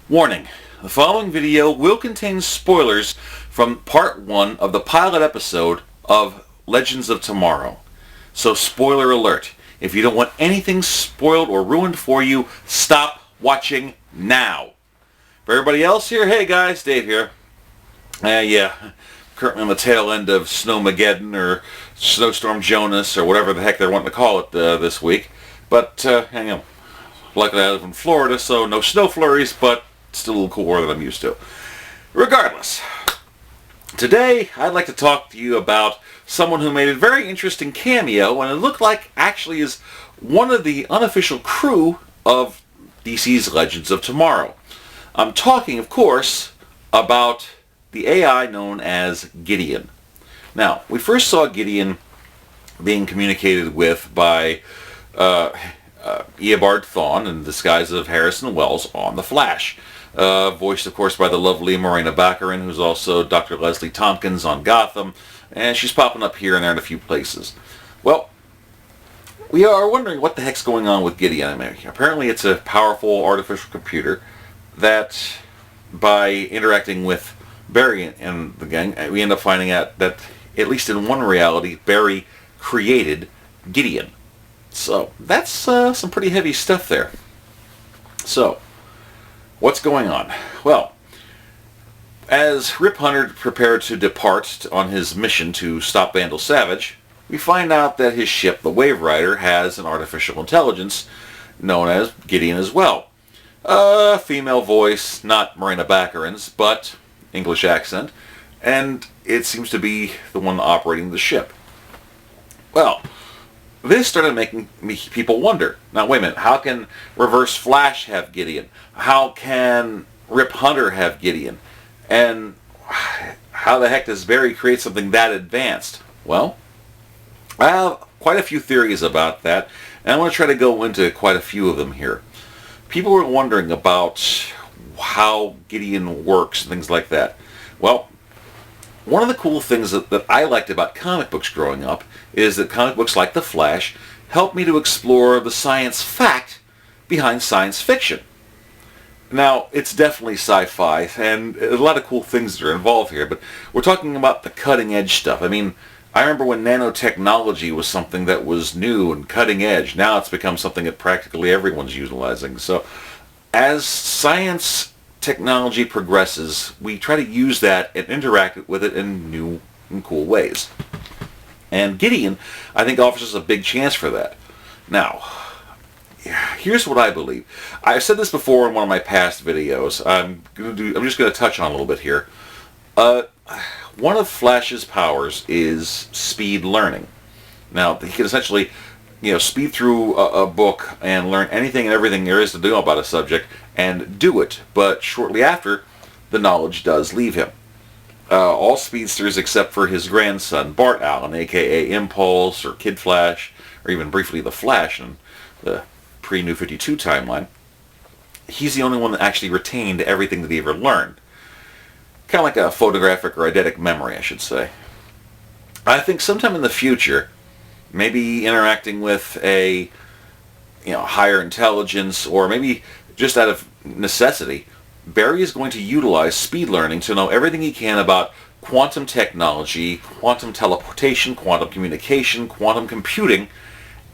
Warning, the following video will contain spoilers from part 1 of the pilot episode of Legends of Tomorrow. So spoiler alert, if you don't want anything spoiled or ruined for you, stop watching now. For everybody else here, hey guys, Dave here. Currently on the tail end of Snowmageddon or Snowstorm Jonas or whatever the heck they're wanting to call it this week. But, hang on. Luckily I live in Florida, so no snow flurries, but still a little cooler than I'm used to. Regardless, today I'd like to talk to you about someone who made a very interesting cameo, and it looked like actually is one of the unofficial crew of DC's Legends of Tomorrow. I'm talking, of course, about the AI known as Gideon. Now, we first saw Gideon being communicated with by Eobard Thawne in the disguise of Harrison Wells on The Flash. Voiced, of course, by the lovely Morena Baccarin, who's also Dr. Leslie Tompkins on Gotham, and she's popping up here and there in a few places. Well, we are wondering what the heck's going on with Gideon. I mean, apparently it's a powerful artificial computer that, by interacting with Barry and the gang, we end up finding out that, at least in one reality, Barry created Gideon. So, that's some pretty heavy stuff there. So, what's going on? Well, as Rip Hunter prepared to depart on his mission to stop Vandal Savage, we find out that his ship, the Wave Rider, has an artificial intelligence known as Gideon as well. A female voice, not Morena Baccarin's, but English accent, and it seems to be the one operating the ship. Well, this started making people wonder. Now, wait a minute. How can Reverse Flash have Gideon? How can Rip Hunter have Gideon? And how the heck does Barry create something that advanced? Well, I have quite a few theories about that, and I want to try to go into quite a few of them here. People were wondering about how Gideon works and things like that. Well, one of the cool things that I liked about comic books growing up is that comic books like The Flash helped me to explore the science fact behind science fiction. Now, it's definitely sci-fi, and a lot of cool things that are involved here, but we're talking about the cutting-edge stuff. I mean, I remember when nanotechnology was something that was new and cutting-edge. Now it's become something that practically everyone's utilizing. So, as science technology progresses, we try to use that and interact with it in new and cool ways. And Gideon, I think, offers us a big chance for that. Now, here's what I believe. I've said this before in one of my past videos. I'm just going to touch on a little bit here. One of Flash's powers is speed learning. Now, he can essentially, speed through a book and learn anything and everything there is to know about a subject and do it. But shortly after, the knowledge does leave him. All speedsters except for his grandson, Bart Allen, a.k.a. Impulse or Kid Flash, or even briefly the Flash in the pre-New 52 timeline, he's the only one that actually retained everything that he ever learned. Kind of like a photographic or eidetic memory, I should say. I think sometime in the future, maybe interacting with a higher intelligence, or maybe just out of necessity, Barry is going to utilize speed learning to know everything he can about quantum technology, quantum teleportation, quantum communication, quantum computing,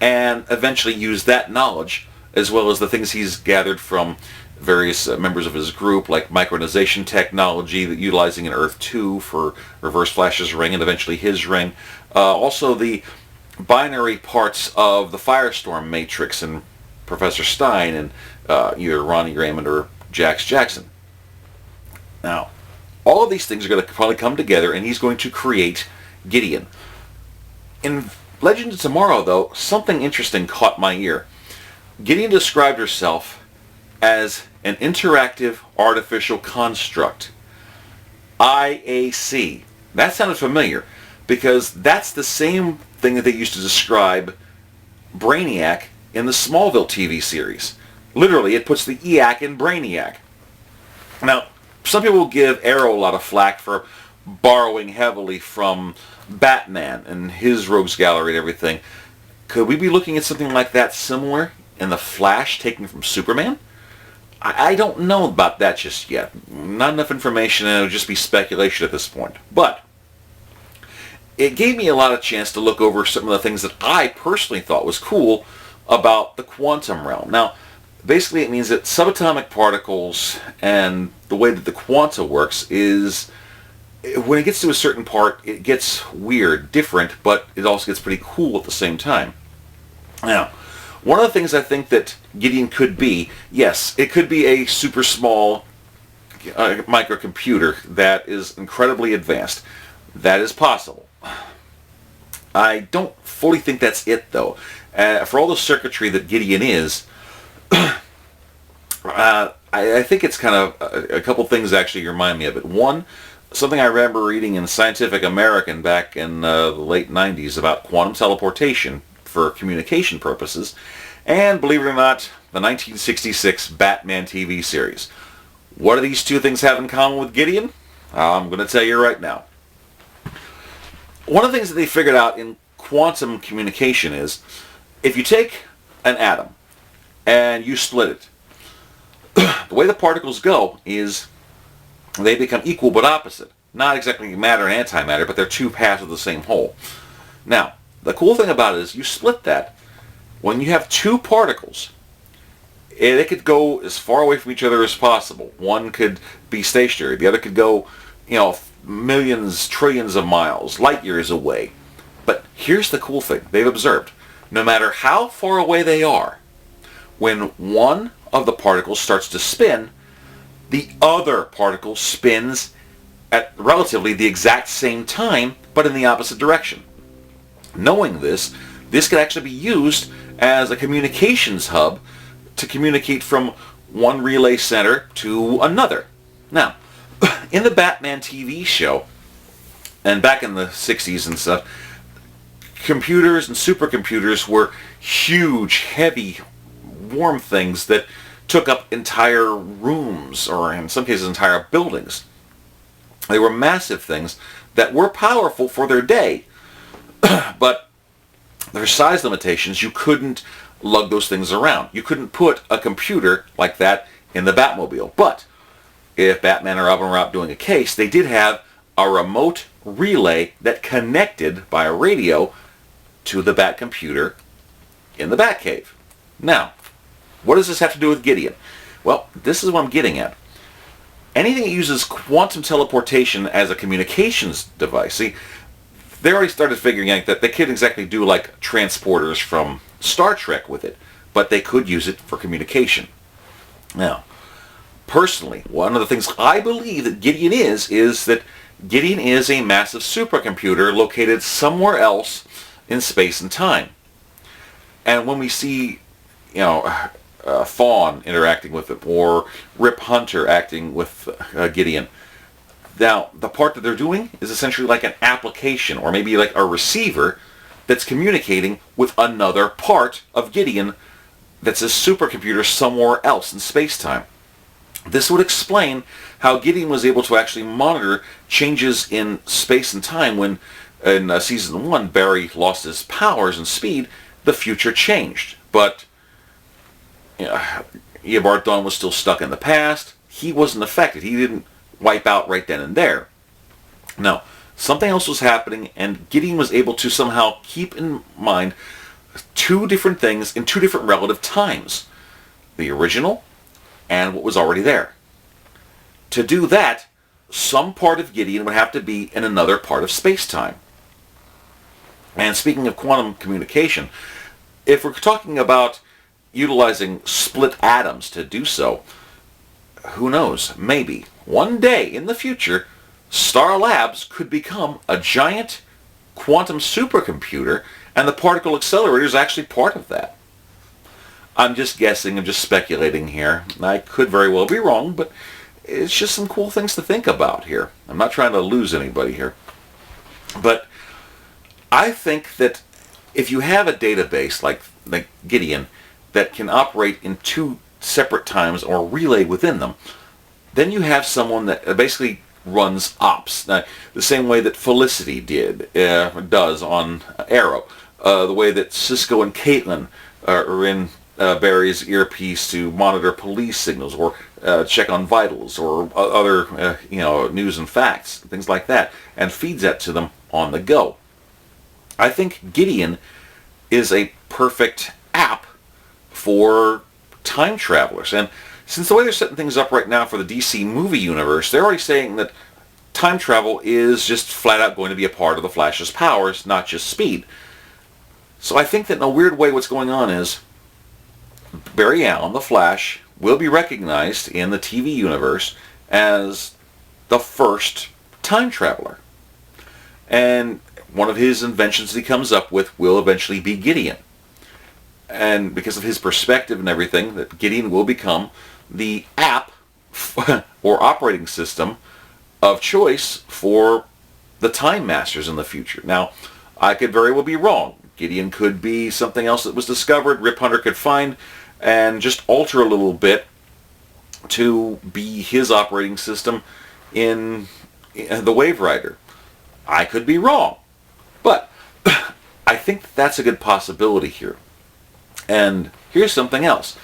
and eventually use that knowledge, as well as the things he's gathered from various members of his group, like micronization technology, that utilizing in Earth 2 for Reverse Flash's ring and eventually his ring. Also the binary parts of the Firestorm Matrix and Professor Stein and either Ronnie Raymond or Jax Jackson. Now, all of these things are going to probably come together, and he's going to create Gideon. In Legends of Tomorrow, though, something interesting caught my ear. Gideon described herself as an interactive artificial construct. IAC. That sounded familiar, because that's the same thing that they used to describe Brainiac in the Smallville TV series. Literally, it puts the EAC in Brainiac. Now, some people will give Arrow a lot of flack for borrowing heavily from Batman and his rogues gallery and everything. Could we be looking at something like that similar in the Flash taken from Superman? I don't know about that just yet. Not enough information, and it would just be speculation at this point. But it gave me a lot of chance to look over some of the things that I personally thought was cool about the quantum realm. Now, basically it means that subatomic particles and the way that the quanta works is, when it gets to a certain part, it gets weird, different, but it also gets pretty cool at the same time. Now, one of the things I think that Gideon could be, yes, it could be a super small microcomputer that is incredibly advanced. That is possible. I don't fully think that's it, though. For all the circuitry that Gideon is, I think it's kind of a couple things actually remind me of it. One, something I remember reading in Scientific American back in the late 90s about quantum teleportation for communication purposes, and believe it or not, the 1966 Batman TV series. What do these two things have in common with Gideon? I'm going to tell you right now. One of the things that they figured out in quantum communication is, if you take an atom and you split it, the way the particles go is they become equal but opposite. Not exactly matter and antimatter, but they're two halves of the same whole. Now, the cool thing about it is you split that. When you have two particles, they could go as far away from each other as possible. One could be stationary. The other could go, millions, trillions of miles, light years away. But here's the cool thing they've observed. No matter how far away they are, when one of the particles starts to spin, the other particle spins at relatively the exact same time, but in the opposite direction. Knowing this could actually be used as a communications hub to communicate from one relay center to another. Now, in the Batman TV show, and back in the 60s and stuff, computers and supercomputers were huge, heavy, warm things that took up entire rooms, or in some cases entire buildings. They were massive things that were powerful for their day, but their size limitations, you couldn't lug those things around. You couldn't put a computer like that in the Batmobile. But if Batman or Robin were out doing a case, they did have a remote relay that connected by a radio to the Bat computer in the Batcave. Now, what does this have to do with Gideon? Well, this is what I'm getting at. Anything that uses quantum teleportation as a communications device, see, they already started figuring out that they couldn't exactly do like transporters from Star Trek with it, but they could use it for communication. Now, personally, one of the things I believe that Gideon is that Gideon is a massive supercomputer located somewhere else in space and time. And when we see, Fawn interacting with it, or Rip Hunter acting with Gideon, now, the part that they're doing is essentially like an application, or maybe like a receiver that's communicating with another part of Gideon that's a supercomputer somewhere else in space-time. This would explain how Gideon was able to actually monitor changes in space and time when, in Season 1, Barry lost his powers and speed. The future changed. But Eobard Thawne was still stuck in the past. He wasn't affected. He didn't wipe out right then and there. Now, something else was happening, and Gideon was able to somehow keep in mind two different things in two different relative times. The original and what was already there. To do that, some part of Gideon would have to be in another part of space-time. And speaking of quantum communication, if we're talking about utilizing split atoms to do so, who knows, maybe one day in the future, Star Labs could become a giant quantum supercomputer, and the particle accelerator is actually part of that. I'm just guessing, I'm just speculating here. I could very well be wrong, but it's just some cool things to think about here. I'm not trying to lose anybody here. But I think that if you have a database like Gideon that can operate in two separate times or relay within them, then you have someone that basically runs ops. Now, the same way that Felicity does on Arrow, the way that Cisco and Caitlin are in Barry's earpiece to monitor police signals or check on vitals or other news and facts, things like that, and feeds that to them on the go. I think Gideon is a perfect app for time travelers. And since the way they're setting things up right now for the DC movie universe, they're already saying that time travel is just flat out going to be a part of the Flash's powers, not just speed. So I think that in a weird way what's going on is Barry Allen, the Flash, will be recognized in the TV universe as the first time traveler. And one of his inventions that he comes up with will eventually be Gideon. And because of his perspective and everything, that Gideon will become the app or operating system of choice for the Time Masters in the future. Now, I could very well be wrong. Gideon could be something else that was discovered, Rip Hunter could find, and just alter a little bit to be his operating system in the Wave Rider. I could be wrong. But I think that's a good possibility here. And here's something else.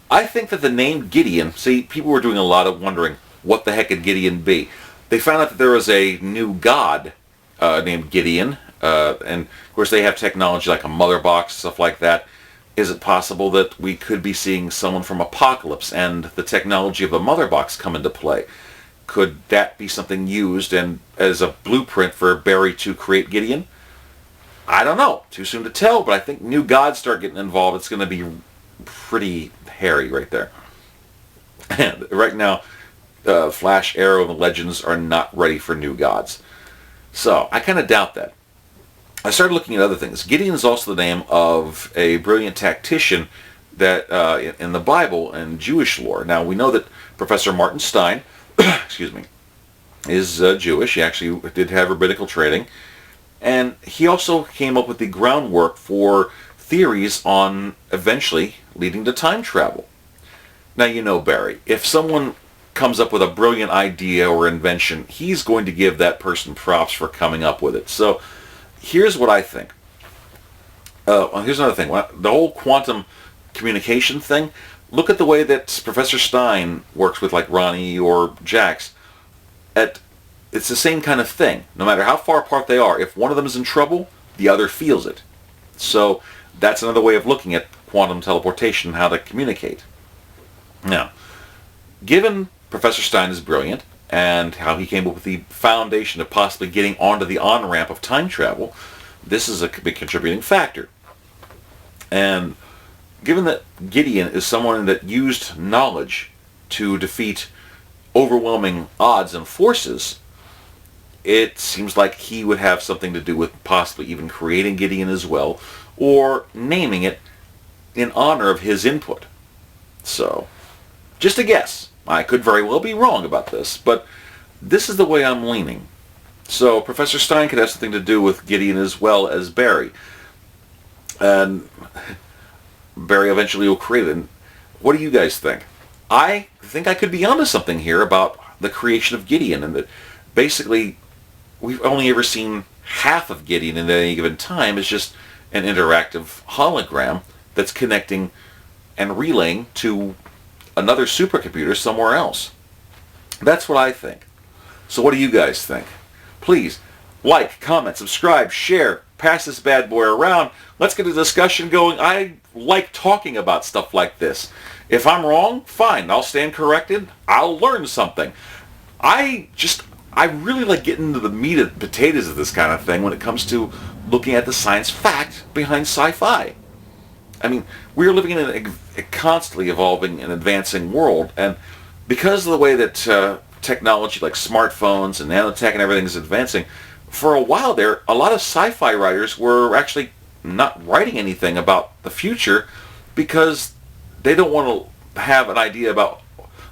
I think that the name Gideon, see, people were doing a lot of wondering, what the heck could Gideon be? They found out that there was a new god named Gideon, and of course they have technology like a mother box, stuff like that. Is it possible that we could be seeing someone from Apocalypse and the technology of the mother box come into play? Could that be something used and as a blueprint for Barry to create Gideon? I don't know. Too soon to tell, but I think new gods start getting involved. It's going to be pretty hairy right there. And right now, Flash, Arrow, and the Legends are not ready for new gods. So I kind of doubt that. I started looking at other things. Gideon is also the name of a brilliant tactician that in the Bible and Jewish lore. Now we know that Professor Martin Stein, excuse me, is Jewish. He actually did have rabbinical training. And he also came up with the groundwork for theories on eventually leading to time travel. Now you know Barry. If someone comes up with a brilliant idea or invention, he's going to give that person props for coming up with it. So here's what I think. Here's another thing. The whole quantum communication thing, look at the way that Professor Stein works with like Ronnie or Jax. It's the same kind of thing. No matter how far apart they are, if one of them is in trouble, the other feels it. So that's another way of looking at quantum teleportation and how to communicate. Now, given Professor Stein is brilliant and how he came up with the foundation of possibly getting onto the on-ramp of time travel, this is a big contributing factor. And given that Gideon is someone that used knowledge to defeat overwhelming odds and forces, it seems like he would have something to do with possibly even creating Gideon as well, or naming it in honor of his input. So, just a guess. I could very well be wrong about this, but this is the way I'm leaning. So, Professor Stein could have something to do with Gideon as well as Barry. And Barry eventually will create it. And what do you guys think? I think I could be onto something here about the creation of Gideon, and that basically we've only ever seen half of Gideon at any given time as just an interactive hologram that's connecting and relaying to another supercomputer somewhere else. That's what I think. So what do you guys think? Please like, comment, subscribe, share, pass this bad boy around. Let's get a discussion going. I like talking about stuff like this. If I'm wrong, fine. I'll stand corrected. I'll learn something. I really like getting into the meat and potatoes of this kind of thing when it comes to looking at the science fact behind sci-fi. I mean, we're living in a constantly evolving and advancing world, and because of the way that technology like smartphones and nanotech and everything is advancing, for a while there, a lot of sci-fi writers were actually not writing anything about the future because they don't want to have an idea about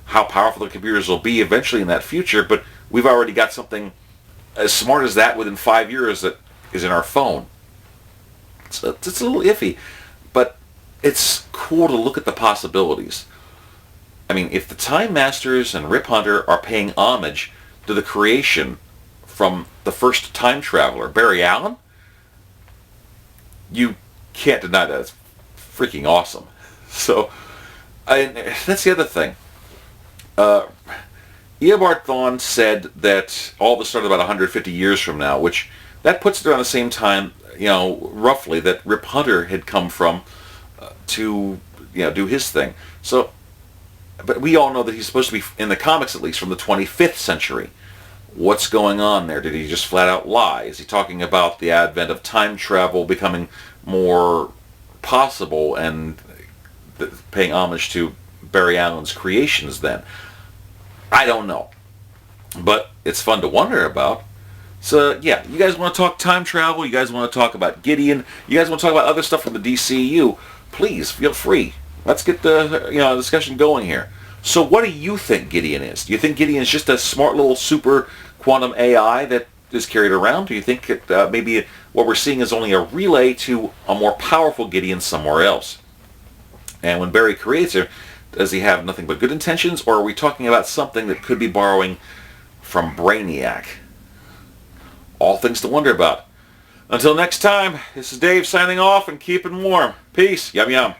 how powerful the computers will be eventually in that future, but we've already got something as smart as that within 5 years that is in our phone. It's a little iffy, but it's cool to look at the possibilities. I mean, if the Time Masters and Rip Hunter are paying homage to the creation from the first time traveler, Barry Allen, you can't deny that. It's freaking awesome. So, that's the other thing. Eobard Thawne said that all this started about 150 years from now, which that puts it around the same time, roughly, that Rip Hunter had come from to, do his thing. So, but we all know that he's supposed to be, in the comics at least, from the 25th century. What's going on there? Did he just flat out lie? Is he talking about the advent of time travel becoming more possible and paying homage to Barry Allen's creations then? I don't know. But it's fun to wonder about. So, yeah, you guys want to talk time travel? You guys want to talk about Gideon? You guys want to talk about other stuff from the DCU? Please, feel free. Let's get the discussion going here. So what do you think Gideon is? Do you think Gideon is just a smart little super quantum AI that is carried around? Do you think that maybe what we're seeing is only a relay to a more powerful Gideon somewhere else? And when Barry creates her, does he have nothing but good intentions, or are we talking about something that could be borrowing from Brainiac? All things to wonder about. Until next time, this is Dave signing off and keeping warm. Peace. Yum yum.